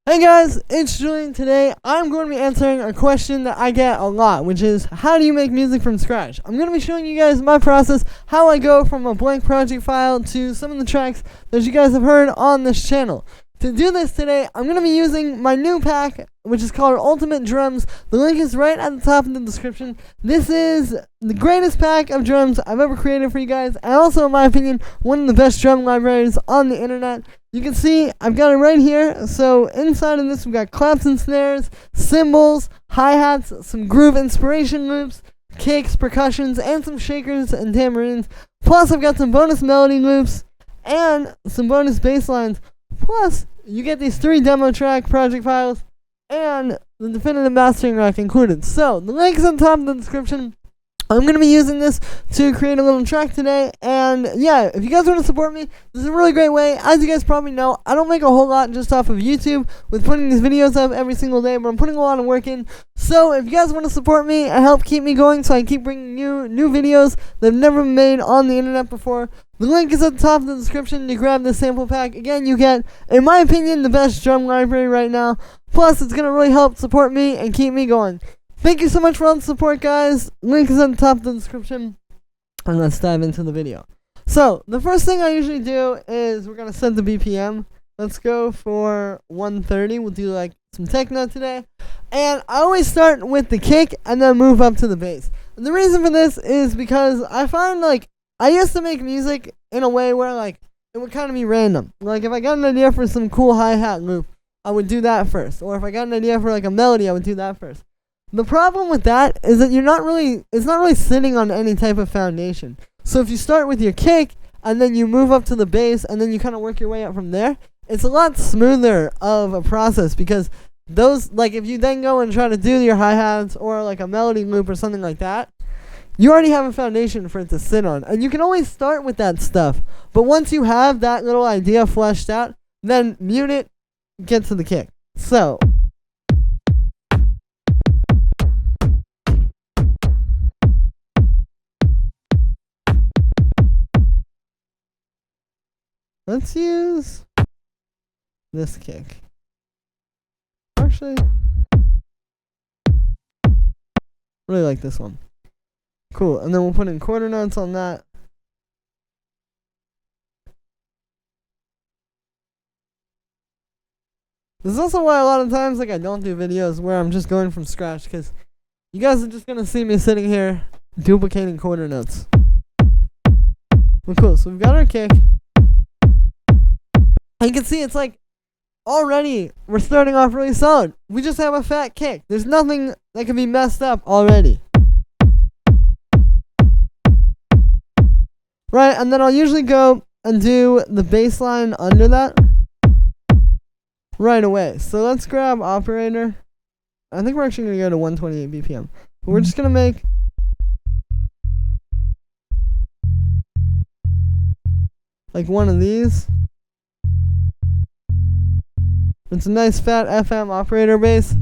Hey guys, it's Julian. Today I'm going to be answering a question that I get a lot, which is how do you make music from scratch? I'm going to be showing you guys my process, how I go from a blank project file to some of the tracks that you guys have heard on this channel. To do this today, I'm going to be using my new pack, which is called Ultimate Drums. The link is right at the top of the description. This is the greatest pack of drums I've ever created for you guys, and also, in my opinion, one of the best drum libraries on the internet. You can see I've got it right here. So inside of this, we've got claps and snares, cymbals, hi-hats, some groove inspiration loops, kicks, percussions, and some shakers and tambourines. Plus, I've got some bonus melody loops and some bonus bass lines. Plus, you get these 3 demo track project files and the definitive mastering rack included. So, the link is on top of the description. I'm going to be using this to create a little track today, and yeah, if you guys want to support me, this is a really great way. As you guys probably know, I don't make a whole lot just off of YouTube with putting these videos up every single day, but I'm putting a lot of work in. So if you guys want to support me and help keep me going so I can keep bringing you new videos that have never been made on the internet before, the link is at the top of the description to grab this sample pack. Again, you get, in my opinion, the best drum library right now. Plus, it's going to really help support me and keep me going. Thank you so much for all the support, guys. Link is on the top of the description. And let's dive into the video. So, the first thing I usually do is we're going to set the BPM. Let's go for 130. We'll do like some techno today. And I always start with the kick and then move up to the bass. And the reason for this is because I find like I used to make music in a way where like it would kind of be random. Like if I got an idea for some cool hi-hat loop, I would do that first. Or if I got an idea for like a melody, I would do that first. The problem with that is that it's not really sitting on any type of foundation. So if you start with your kick, and then you move up to the bass, and then you kind of work your way up from there, it's a lot smoother of a process, because those, like if you then go and try to do your hi-hats, or like a melody loop or something like that, you already have a foundation for it to sit on. And you can always start with that stuff. But once you have that little idea fleshed out, then mute it, get to the kick. So let's use this kick. Actually, really like this one. Cool. And then we'll put in quarter notes on that. This is also why a lot of times like I don't do videos where I'm just going from scratch, because you guys are just going to see me sitting here duplicating quarter notes. Well, cool. So we've got our kick. And you can see it's like already we're starting off really solid. We just have a fat kick. There's nothing that can be messed up already. Right, and then I'll usually go and do the bass line under that right away. So let's grab operator. I think we're actually going to go to 128 BPM. But we're just going to make like one of these. It's a nice fat FM operator bass.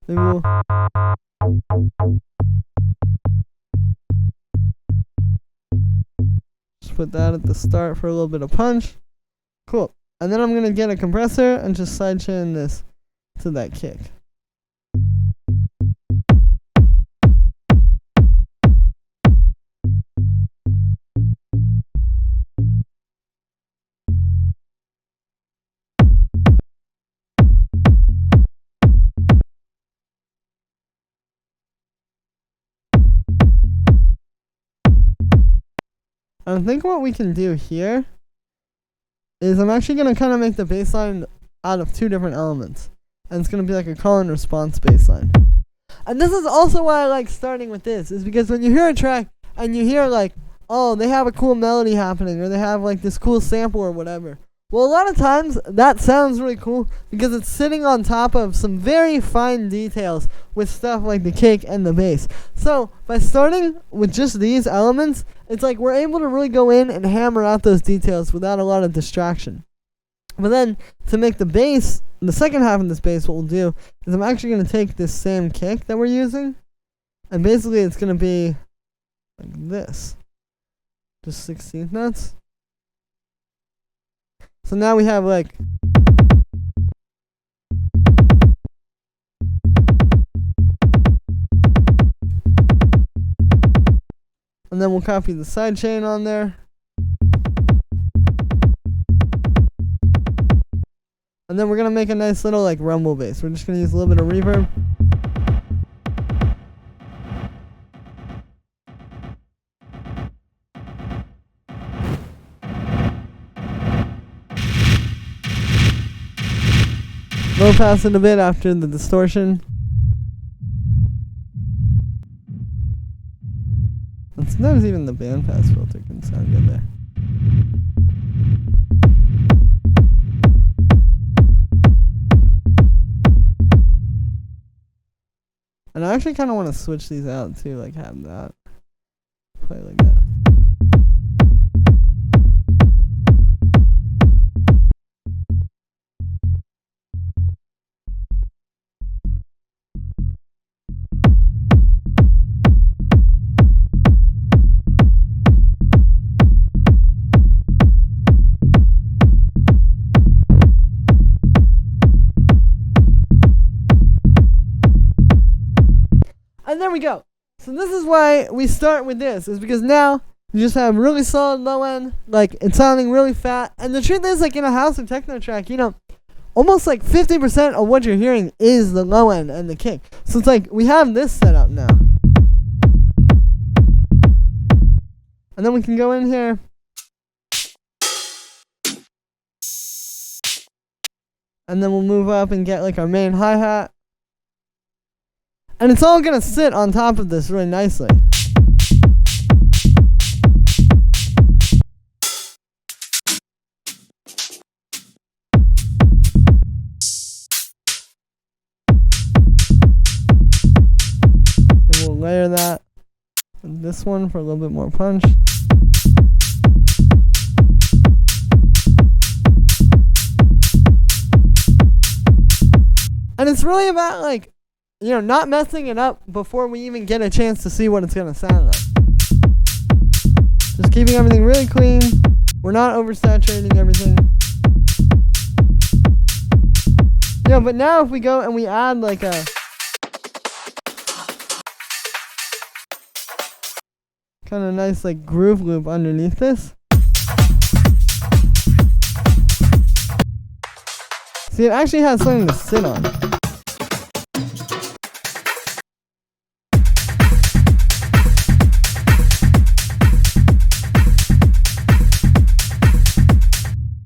Maybe we'll just put that at the start for a little bit of punch. Cool. And then I'm going to get a compressor and just sidechain this to that kick. I think what we can do here is I'm actually going to kind of make the bass line out of 2 different elements. And it's going to be like a call and response bass line. And this is also why I like starting with this, is because when you hear a track and you hear like, oh, they have a cool melody happening, or they have like this cool sample or whatever. Well, a lot of times that sounds really cool because it's sitting on top of some very fine details with stuff like the kick and the bass. So by starting with just these elements, it's like we're able to really go in and hammer out those details without a lot of distraction. But then to make the bass, the second half of this bass, what we'll do is I'm actually going to take this same kick that we're using, and basically it's going to be like this. Just 16th notes. So now we have like and then we'll copy the side chain on there. And then we're gonna make a nice little like rumble bass. We're just gonna use a little bit of reverb. Low pass it a bit after the distortion. And sometimes even the bandpass filter can sound good there. And I actually kind of want to switch these out too, like have that play like that. And there we go. So this is why we start with this, is because now you just have really solid low end, like it's sounding really fat. And the truth is, like in a house or techno track, you know, almost like 50% of what you're hearing is the low end and the kick. So it's like we have this set up now. And then we can go in here. And then we'll move up and get like our main hi-hat. And it's all gonna sit on top of this really nicely. And we'll layer that with this one for a little bit more punch. And it's really about like, you know, not messing it up before we even get a chance to see what it's gonna sound like. Just keeping everything really clean. We're not oversaturating everything. Yeah, but now if we go and we add like a kind of nice like groove loop underneath this. See, it actually has something to sit on.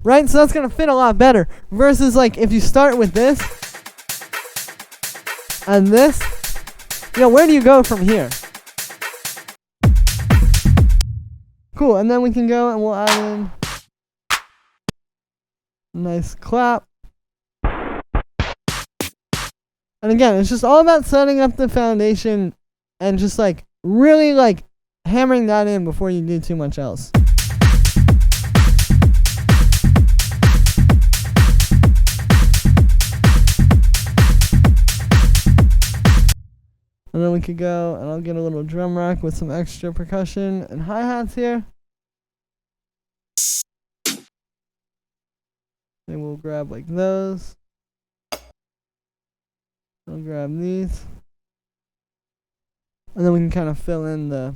Right? So that's going to fit a lot better. Versus like if you start with this and this, you know, where do you go from here? Cool. And then we can go and we'll add in a nice clap. And again, it's just all about setting up the foundation and just like really like hammering that in before you do too much else. And then we could go, and I'll get a little drum rack with some extra percussion and hi-hats here. And we'll grab like those. I'll grab these. And then we can kind of fill in the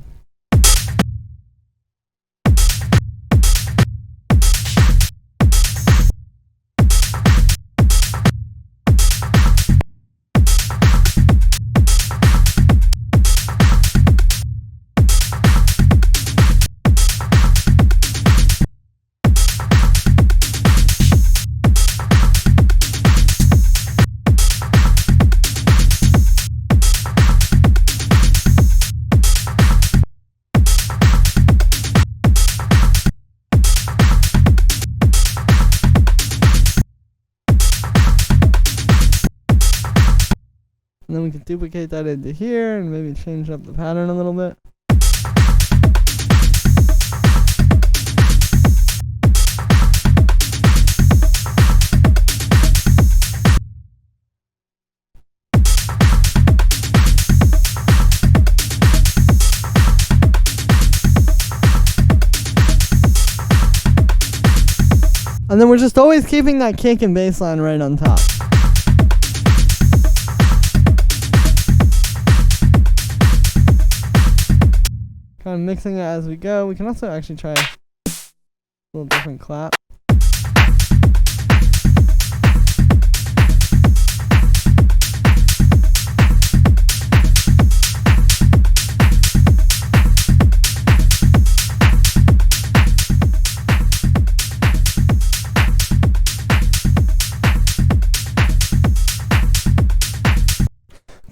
and then we can duplicate that into here and maybe change up the pattern a little bit. And then we're just always keeping that kick and bass line right on top. Kind of mixing it as we go. We can also actually try a little different clap.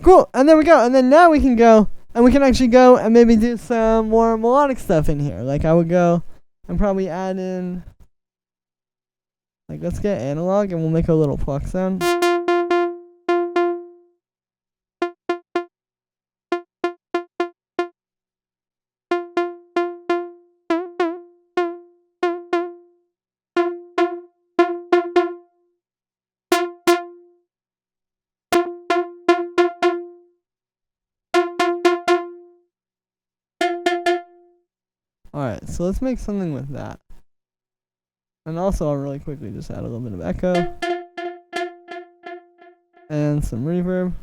Cool, and there we go. And then now we can go, and we can actually go and maybe do some more melodic stuff in here. Like I would go and probably add in, like let's get analog and we'll make a little pluck sound. Alright, so let's make something with that. And also I'll really quickly just add a little bit of echo. And some reverb.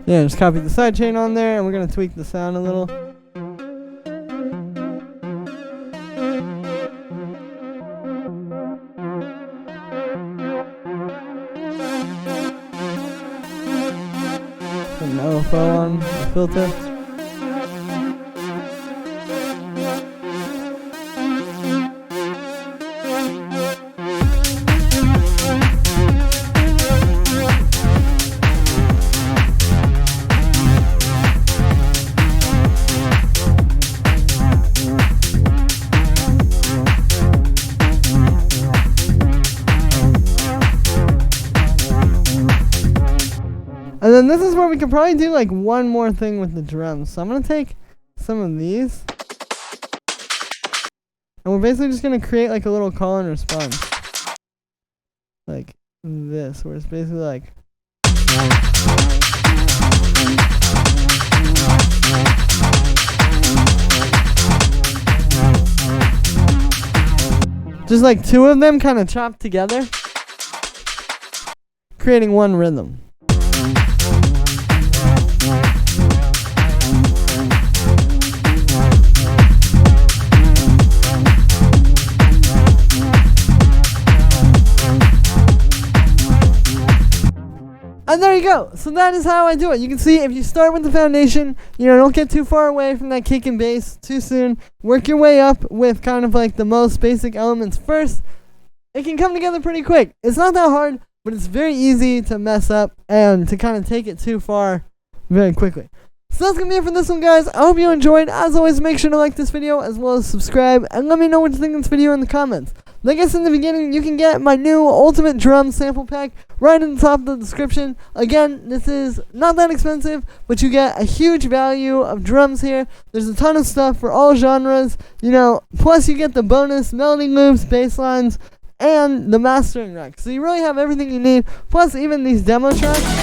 Yeah, just copy the sidechain on there, and we're going to tweak the sound a little. Put an LFO on the filter. And then this is where we could probably do like one more thing with the drums. So I'm going to take some of these. And we're basically just going to create like a little call and response. Like this, where it's basically like. Just like two of them kind of chopped together. Creating one rhythm. And there you go. So that is how I do it. You can see if you start with the foundation, don't get too far away from that kick and bass too soon. Work your way up with kind of like the most basic elements first. It can come together pretty quick. It's not that hard, but it's very easy to mess up and to kind of take it too far very quickly. So that's going to be it for this one, guys. I hope you enjoyed. As always, make sure to like this video as well as subscribe. And let me know what you think of this video in the comments. Like I said in the beginning, you can get my new Ultimate Drum Sample Pack right in the top of the description. Again, this is not that expensive, but you get a huge value of drums here. There's a ton of stuff for all genres, plus you get the bonus melody loops, bass lines, and the mastering rack. So you really have everything you need, plus even these demo tracks.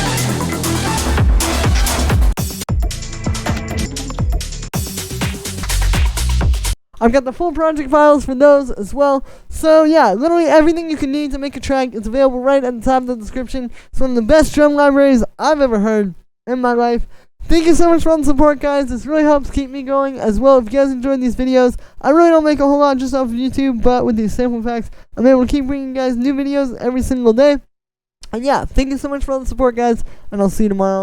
I've got the full project files for those as well. So yeah, literally everything you can need to make a track is available right at the top of the description. It's one of the best drum libraries I've ever heard in my life. Thank you so much for all the support, guys. This really helps keep me going as well. If you guys enjoyed these videos, I really don't make a whole lot just off of YouTube, but with these sample packs, I'm able to keep bringing you guys new videos every single day. And yeah, thank you so much for all the support, guys, and I'll see you tomorrow.